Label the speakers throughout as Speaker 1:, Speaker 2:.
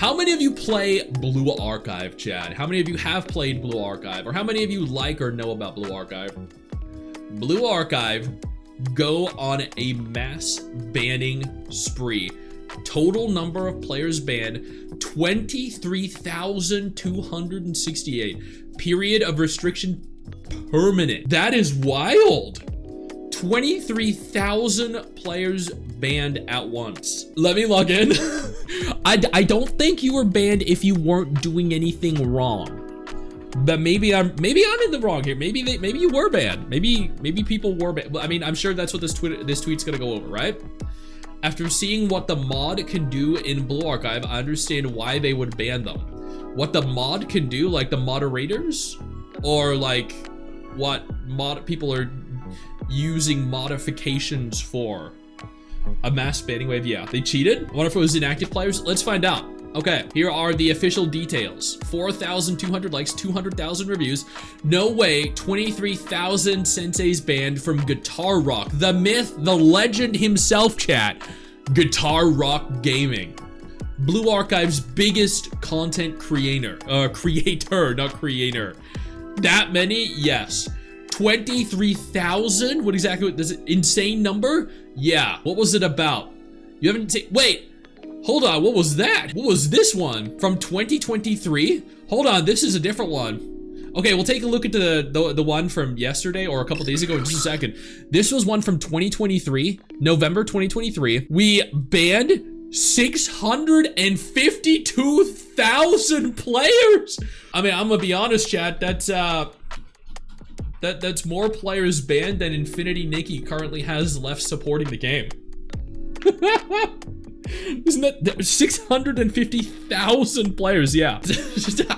Speaker 1: How many of you play Blue Archive, Chad? How many of you have played Blue Archive? Or how many of you like or know about Blue Archive? Blue Archive go on a mass banning spree. Total number of players banned, 23,268. Period of restriction permanent. That is wild. 23,000 players banned at once. Let me log in. I don't think you were banned if you weren't doing anything wrong. But maybe I'm in the wrong here. Maybe you were banned. Maybe people were banned. I mean, I'm sure that's what this tweet's gonna go over, right? After seeing what the mod can do in Blue Archive, I understand why they would ban them. What the mod can do, like the moderators, or like what people are using modifications for. A mass banning wave, yeah. They cheated? I wonder if it was inactive players. Let's find out. Okay, here are the official details. 4,200 likes, 200,000 reviews. No way, 23,000 senseis banned from Guitar Rock. The myth, the legend himself, chat. Guitar Rock Gaming. Blue Archive's biggest content creator. Not creator. That many? Yes. 23,000? What exactly, this insane number? Yeah, what was it about? You haven't wait. Hold on, what was that? What was this one? From 2023? Hold on, this is a different one. Okay, we'll take a look at the one from yesterday or a couple days ago in just a second. This was one from 2023, November 2023. We banned 652,000 players. I mean, I'm gonna be honest, chat, that's more players banned than Infinity NIKKE currently has left supporting the game. Isn't that 650,000 players? Yeah.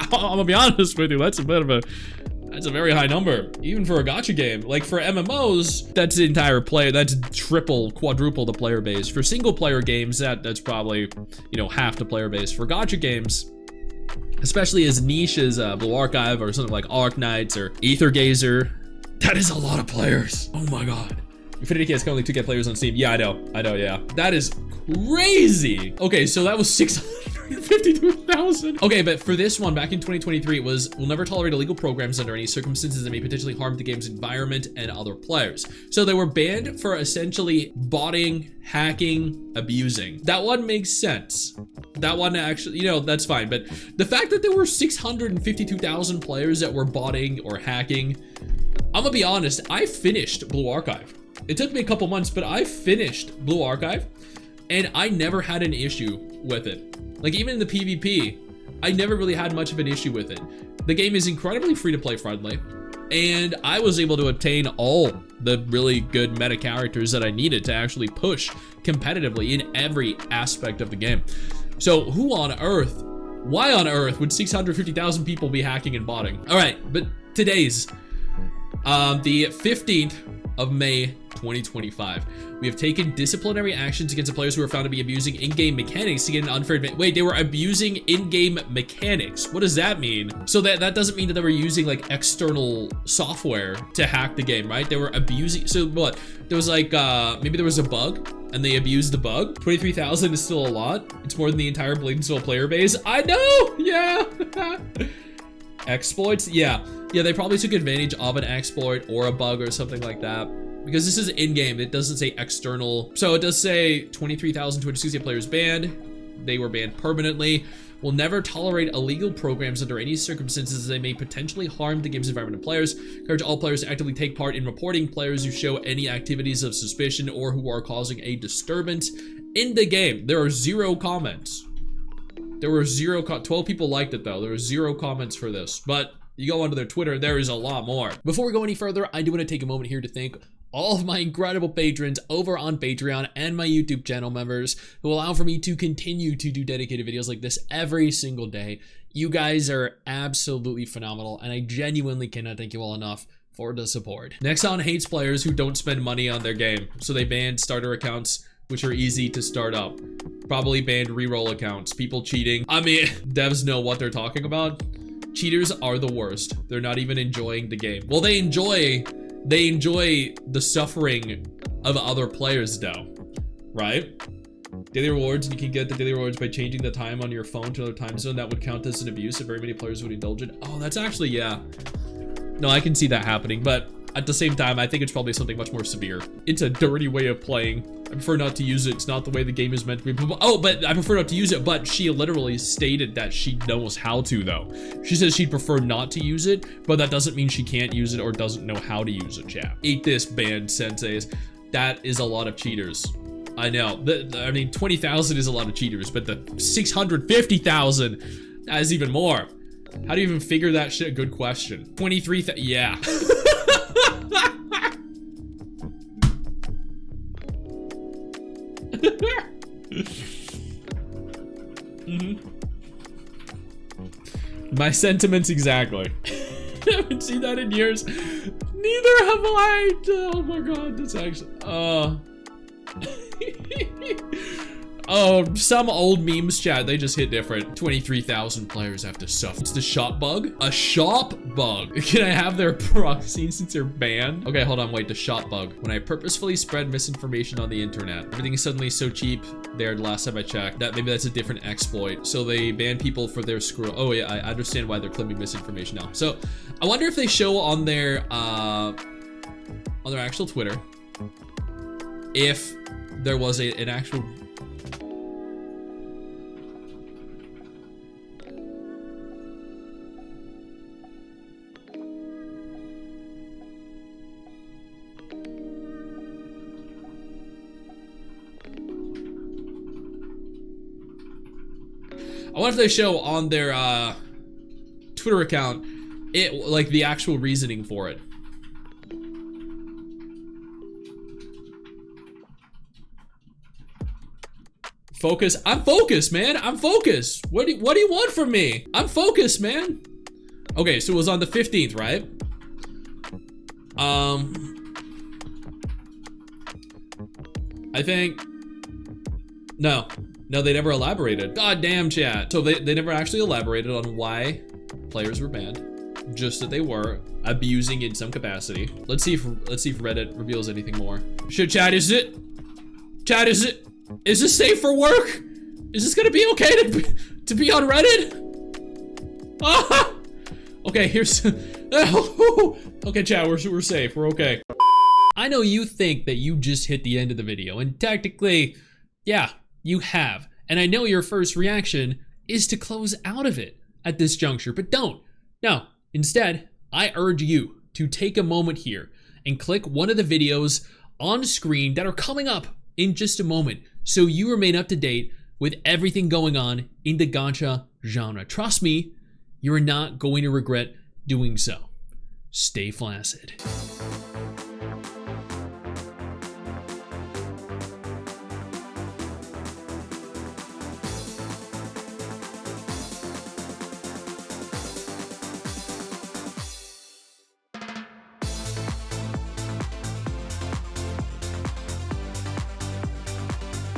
Speaker 1: I'm gonna be honest with you, that's a very high number, even for a gacha game. Like for MMOs, that's the entire player, that's triple, quadruple the player base. For single player games, that's probably, you know, half the player base. For gacha games, especially as niche as Blue Archive or something like Arc Knights or Aether Gazer, that is a lot of players. Oh my god. Infinity has currently 2K players on Steam. Yeah, I know, yeah. That is crazy. Okay, so that was 652,000. Okay, but for this one, back in 2023, it was, will never tolerate illegal programs under any circumstances that may potentially harm the game's environment and other players. So they were banned for essentially botting, hacking, abusing. That one makes sense. That one actually, you know, that's fine. But the fact that there were 652,000 players that were botting or hacking, I'm gonna be honest, I finished Blue Archive. It took me a couple months, but I finished Blue Archive and I never had an issue with it. Like even in the PvP, I never really had much of an issue with it. The game is incredibly free to play friendly, and I was able to obtain all the really good meta characters that I needed to actually push competitively in every aspect of the game. So who on earth, why on earth would 650,000 people be hacking and botting? All right, but today's the 15th of May 2025. We have taken disciplinary actions against the players who are found to be abusing in-game mechanics to get an unfair advantage. Wait, they were abusing in-game mechanics. What does that mean? So that doesn't mean that they were using like external software to hack the game, right? They were abusing, so what? There was like, maybe there was a bug and they abused the bug. 23,000 is still a lot. It's more than the entire Blade and Soul player base. I know, yeah. Exploits, yeah. Yeah, they probably took advantage of an exploit or a bug or something like that. Because this is in-game, it doesn't say external. So it does say 23,268 players banned. They were banned permanently. Will never tolerate illegal programs under any circumstances as they may potentially harm the game's environment and players. Encourage all players to actively take part in reporting players who show any activities of suspicion or who are causing a disturbance in the game. There are 0 comments. There were 12 people liked it though. There were 0 comments for this, but you go onto their Twitter, there is a lot more. Before we go any further, I do want to take a moment here to thank all of my incredible patrons over on Patreon and my YouTube channel members who allow for me to continue to do dedicated videos like this every single day. You guys are absolutely phenomenal, and I genuinely cannot thank you all enough for the support. Nexon hates players who don't spend money on their game, so they banned starter accounts, which are easy to start up. Probably banned reroll accounts, people cheating. I mean, devs know what they're talking about. Cheaters are the worst. They're not even enjoying the game. Well, they enjoy the suffering of other players though, right? Daily rewards, you can get the daily rewards by changing the time on your phone to another time zone. That would count as an abuse if very many players would indulge it. Oh, that's actually, yeah. No, I can see that happening, but at the same time, I think it's probably something much more severe. It's a dirty way of playing. I prefer not to use it. It's not the way the game is meant to be. Oh, but I prefer not to use it, but she literally stated that she knows how to, though. She says she'd prefer not to use it, but that doesn't mean she can't use it or doesn't know how to use it, chat. Eat this, band senseis. That is a lot of cheaters. I know. I mean, 20,000 is a lot of cheaters, but the 650,000, that is even more. How do you even figure that shit? Good question. 23,000, yeah. My sentiments exactly. I haven't seen that in years. Neither have I. Oh my god, that's actually. Oh, some old memes, chat, they just hit different. 23,000 players have to suffer. It's the shop bug? A shop bug? Can I have their proxy since they're banned? Okay, hold on, wait, the shop bug. When I purposefully spread misinformation on the internet, everything is suddenly so cheap there the last time I checked. That maybe that's a different exploit. So they ban people for their scroll. Oh yeah, I understand why they're claiming misinformation now. So I wonder if they show on their actual Twitter if there was an actual. I wonder if they show on their Twitter account it, like, the actual reasoning for it. Focus. I'm focused, man. I'm focused. What do you want from me? I'm focused, man. Okay, so it was on the 15th, right? I think. No, they never elaborated. God damn, chat. So they never actually elaborated on why players were banned. Just that they were abusing in some capacity. Let's see if Reddit reveals anything more. Shit, chat, is it? Chat, is this safe for work? Is this gonna be okay to be on Reddit? Ah! Okay, here's. Okay, chat, we're safe. We're okay. I know you think that you just hit the end of the video, and technically, yeah, you have. And I know your first reaction is to close out of it at this juncture, but don't. No, instead, I urge you to take a moment here and click one of the videos on screen that are coming up in just a moment so you remain up to date with everything going on in the gacha genre. Trust me, you're not going to regret doing so. Stay flaccid.